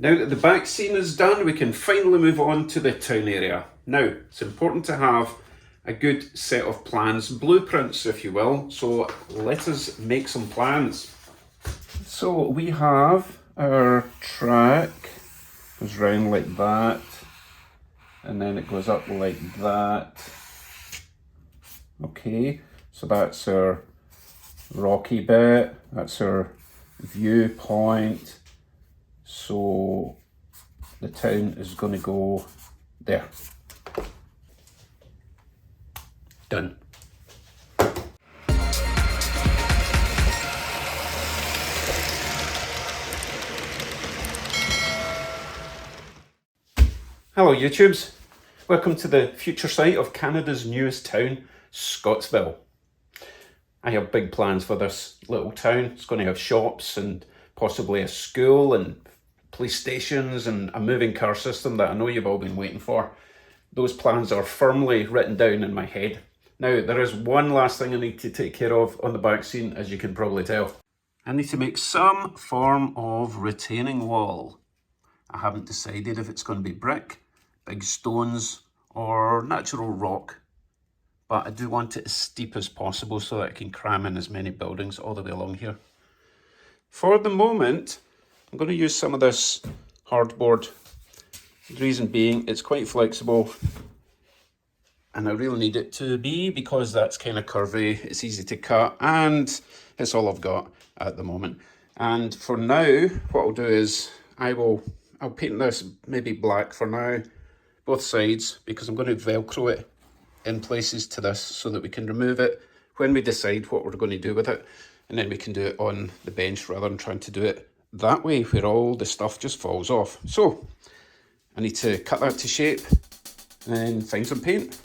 Now that the back scene is done, we can finally move on to the town area. Now, it's important to have a good set of plans, blueprints if you will, so let us make some plans. So we have our track, goes round like that, and then it goes up like that. Okay, so that's our rocky bit, that's our viewpoint. So the town is going to go there. Done. Hello YouTubes, welcome to the future site of Canada's newest town, Scottsville. I have big plans for this little town. It's going to have shops and possibly a school and police stations and a moving car system that I know you've all been waiting for. Those plans are firmly written down in my head. Now, there is one last thing I need to take care of on the back scene, as you can probably tell. I need to make some form of retaining wall. I haven't decided if it's going to be brick, big stones, or natural rock. But I do want it as steep as possible so that I can cram in as many buildings all the way along here. For the moment, I'm going to use some of this hardboard. The reason being, it's quite flexible. And I really need it to be because that's kind of curvy, it's easy to cut, and it's all I've got at the moment. And for now, what I'll do is I'll paint this maybe black for now, both sides, because I'm going to Velcro it in places to this so that we can remove it when we decide what we're going to do with it. And then we can do it on the bench rather than trying to do it that way where all the stuff just falls off. So I need to cut that to shape and then find some paint.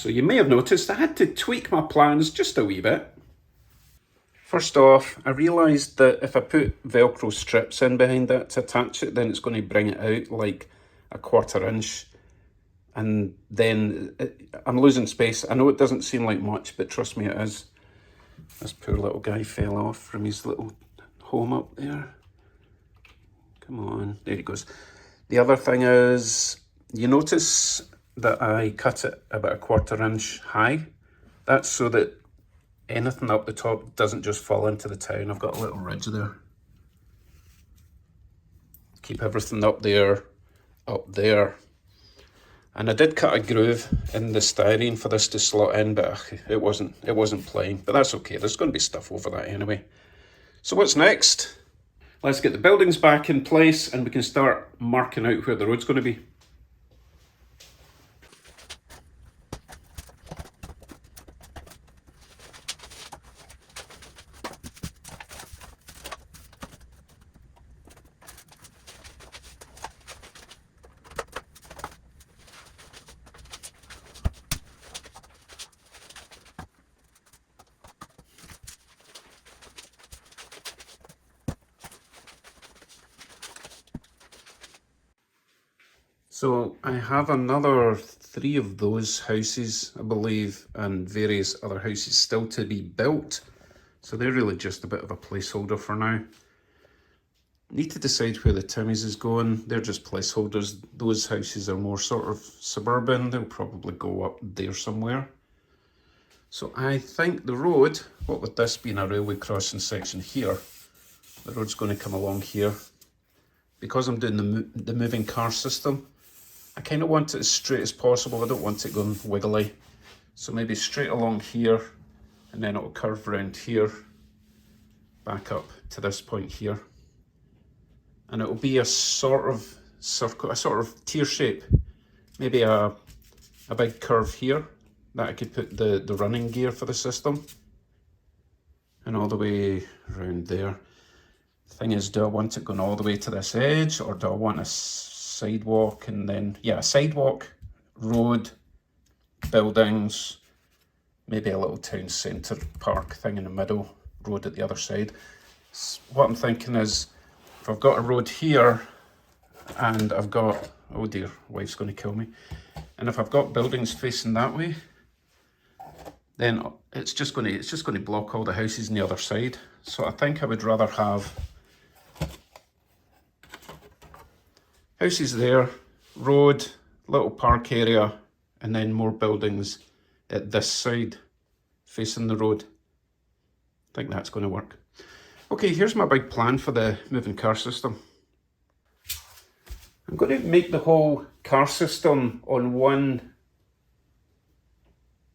So you may have noticed I had to tweak my plans just a wee bit. First off, I realised that if I put Velcro strips in behind it to attach it, then it's going to bring it out like a 1/4 inch. And then I'm losing space. I know it doesn't seem like much, but trust me, it is. This poor little guy fell off from his little home up there. Come on, there he goes. The other thing is, you notice that I cut it about a 1/4 inch high. That's so that anything up the top doesn't just fall into the town. I've got a little ridge there. Keep everything up there, up there. And I did cut a groove in the styrene for this to slot in, but it wasn't playing. But that's okay, there's going to be stuff over that anyway. So what's next? Let's get the buildings back in place and we can start marking out where the road's going to be. So I have another 3 of those houses, I believe, and various other houses still to be built. So they're really just a bit of a placeholder for now. Need to decide where the Timmy's is going. They're just placeholders. Those houses are more sort of suburban. They'll probably go up there somewhere. So I think the road, what with this being a railway crossing section here, the road's going to come along here. Because I'm doing the moving car system, I kind of want it as straight as possible. I don't want it going wiggly. So maybe straight along here, and then it'll curve around here, back up to this point here. And it'll be a sort of circle, a sort of tear shape. Maybe a big curve here that I could put the running gear for the system. And all the way around there. The thing is, do I want it going all the way to this edge, or do I want a sidewalk and then, yeah, sidewalk, road, buildings, maybe a little town centre park thing in the middle, road at the other side. What I'm thinking is, if I've got a road here and I've got, oh dear, wife's going to kill me, and if I've got buildings facing that way, then it's just going to block all the houses on the other side. So I think I would rather have houses there, road, little park area, and then more buildings at this side facing the road. I think that's going to work. Okay, here's my big plan for the moving car system. I'm going to make the whole car system on one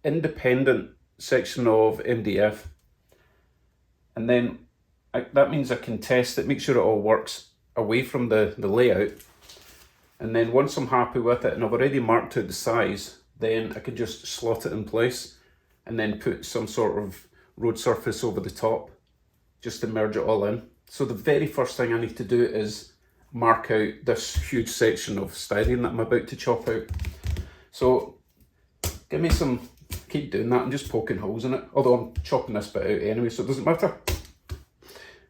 independent section of MDF. And then that means I can test it, make sure it all works away from the layout. And then once I'm happy with it and I've already marked out the size, then I could just slot it in place and then put some sort of road surface over the top just to merge it all in. So the very first thing I need to do is mark out this huge section of styrene that I'm about to chop out. So give me some, keep doing that, I'm just poking holes in it, although I'm chopping this bit out anyway, so it doesn't matter.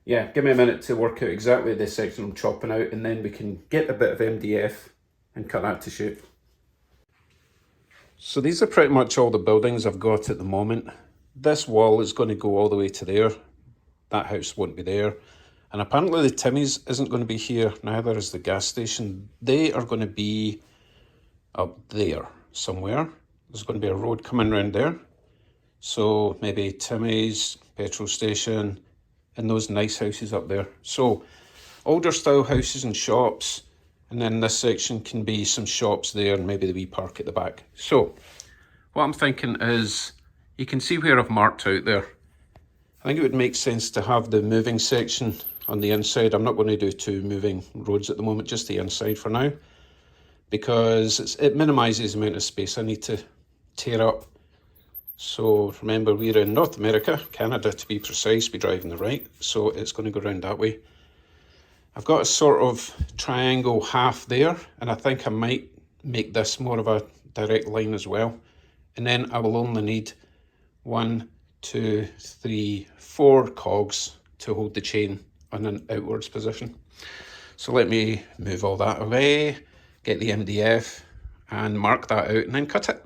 Yeah, give me a minute to work out exactly the section I'm chopping out, and then we can get a bit of MDF and cut that to shape. So these are pretty much all the buildings I've got at the moment. This wall is going to go all the way to there. That house won't be there. And apparently the Timmy's isn't going to be here, neither is the gas station. They are going to be up there somewhere. There's going to be a road coming around there. So maybe Timmy's, petrol station, and those nice houses up there. So older style houses and shops, and then this section can be some shops there and maybe the wee park at the back. So what I'm thinking is, you can see where I've marked out there. I think it would make sense to have the moving section on the inside. I'm not going to do 2 moving roads at the moment, just the inside for now, because it minimises the amount of space I need to tear up. So remember, we're in North America, Canada to be precise, be driving the right, so it's going to go around that way. I've got a sort of triangle half there, and I think I might make this more of a direct line as well And then I will only need 1, 2, 3, 4 cogs to hold the chain on an outwards position. So let me move all that away, get the MDF and mark that out and then cut it.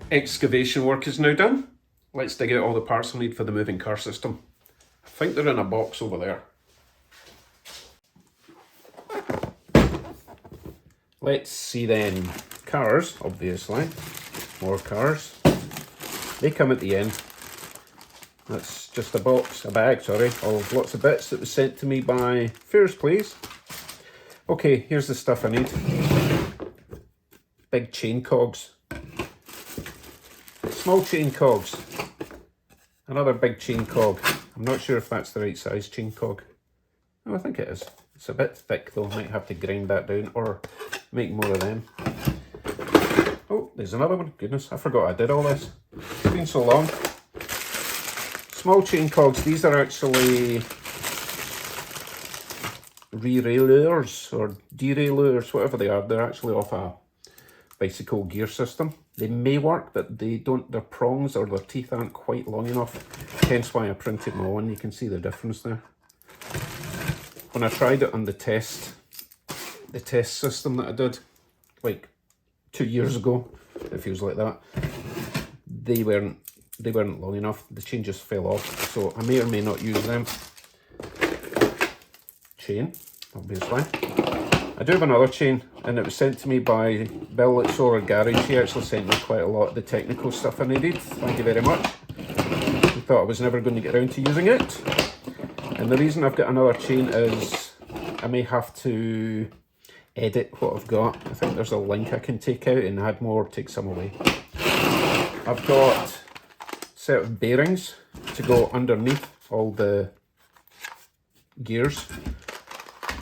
Excavation work is now done. Let's dig out all the parts I need for the moving car system. I think they're in a box over there. Let's see then. Cars, obviously. More cars. They come at the end. That's just a bag, of lots of bits that was sent to me by Fairs Please. Okay, here's the stuff I need. Big chain cogs. Small chain cogs. Another big chain cog. I'm not sure if that's the right size chain cog. Oh, I think it is. It's a bit thick though. Might have to grind that down or make more of them. Oh, there's another one. Goodness, I forgot I did all this. It's been so long. Small chain cogs. These are actually re-railers or derailers, whatever they are. They're actually off a bicycle gear system. They may work, but they don't, their prongs or their teeth aren't quite long enough. Hence why I printed my own. You can see the difference there. When I tried it on the test system that I did, like 2 years ago, it feels like that, they weren't long enough. The chain just fell off, so I may or may not use them. Chain, obviously. I do have another chain, and it was sent to me by Bill at Solar Garage. He actually sent me quite a lot of the technical stuff I needed. Thank you very much. I thought I was never going to get around to using it. And the reason I've got another chain is I may have to edit what I've got. I think there's a link I can take out and add more, take some away. I've got a set of bearings to go underneath all the gears.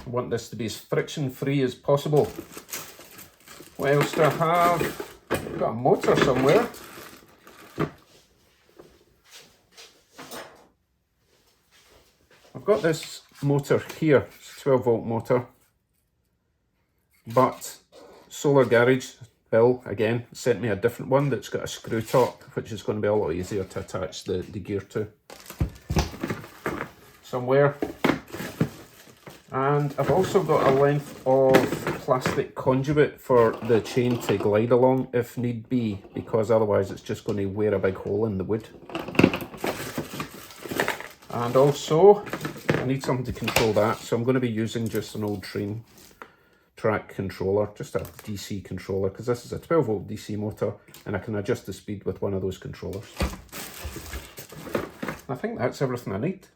I want this to be as friction free as possible. What else do I have? I've got a motor somewhere. I've got this motor here, it's a 12 volt motor, but Solar Garage, Bill, again, sent me a different one that's got a screw top, which is going to be a lot easier to attach the gear to. Somewhere. And I've also got a length of plastic conduit for the chain to glide along if need be, because otherwise it's just going to wear a big hole in the wood. And also, I need something to control that, so I'm going to be using just an old train track controller, just a DC controller, because this is a 12 volt DC motor and I can adjust the speed with one of those controllers. I think that's everything I need.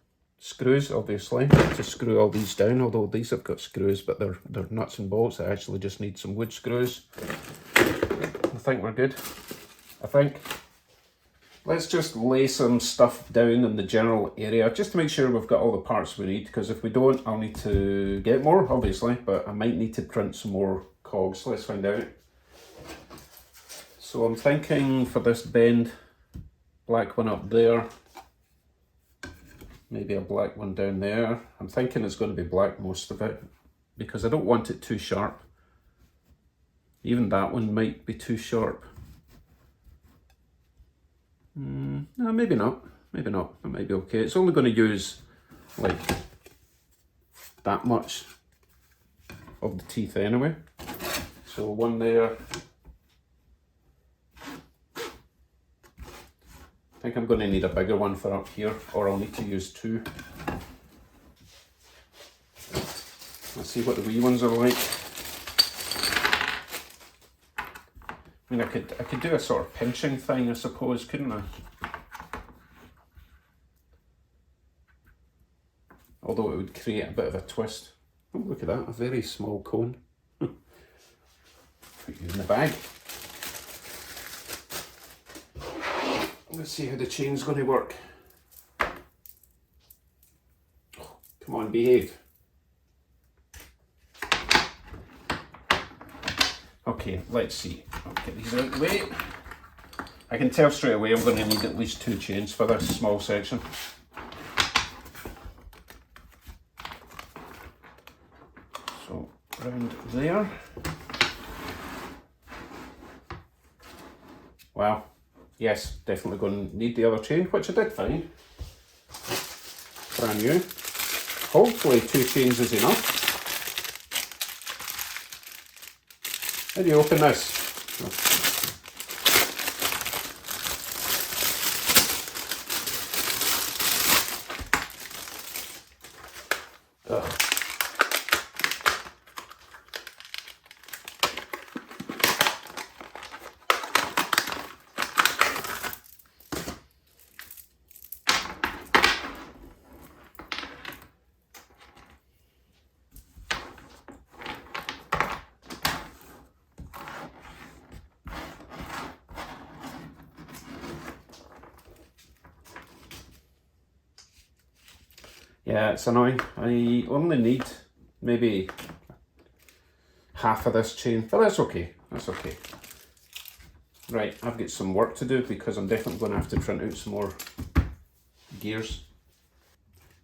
Screws, obviously, to screw all these down, although these have got screws, but they're nuts and bolts. I actually just need some wood screws. I think we're good. I think. let's just lay some stuff down in the general area just to make sure we've got all the parts we need, because if we don't, I'll need to get more, obviously, but I might need to print some more cogs. Let's find out. So I'm thinking for this bend, black one up there, maybe a black one down there. I'm thinking it's going to be black most of it, because I don't want it too sharp. Even that one might be too sharp. No, maybe not. Maybe not. That might be okay. It's only going to use like that much of the teeth anyway. So one there. I think I'm going to need a bigger one for up here, or I'll need to use two. Let's see what the wee ones are like. I mean, I could do a sort of pinching thing, I suppose, couldn't I? Although it would create a bit of a twist. Oh, look at that, a very small cone. Put you in the bag. Let's see how the chain's going to work. Oh, come on, behave. Okay, let's see. I'll get these out of the way. I can tell straight away I'm going to need at least 2 chains for this small section. So, round there. Wow. Yes, definitely going to need the other chain, which I did find. Brand new. Hopefully 2 chains is enough. How do you open this? Ugh. Yeah, it's annoying. I only need maybe half of this chain, but that's okay. That's okay. Right, I've got some work to do because I'm definitely going to have to print out some more gears.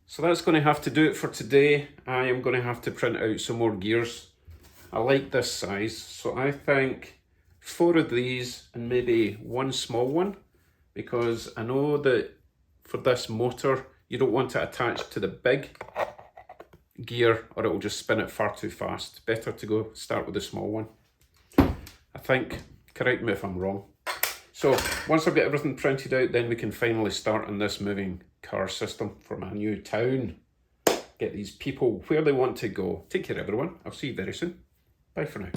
So that's going to have to do it for today. I am going to have to print out some more gears. I like this size, so I think 4 of these and maybe 1 small one, because I know that for this motor, you don't want it attached to the big gear or it will just spin it far too fast. Better to start with the small one. I think, correct me if I'm wrong. So once I've got everything printed out, then we can finally start on this moving car system for my new town. Get these people where they want to go. Take care everyone. I'll see you very soon. Bye for now.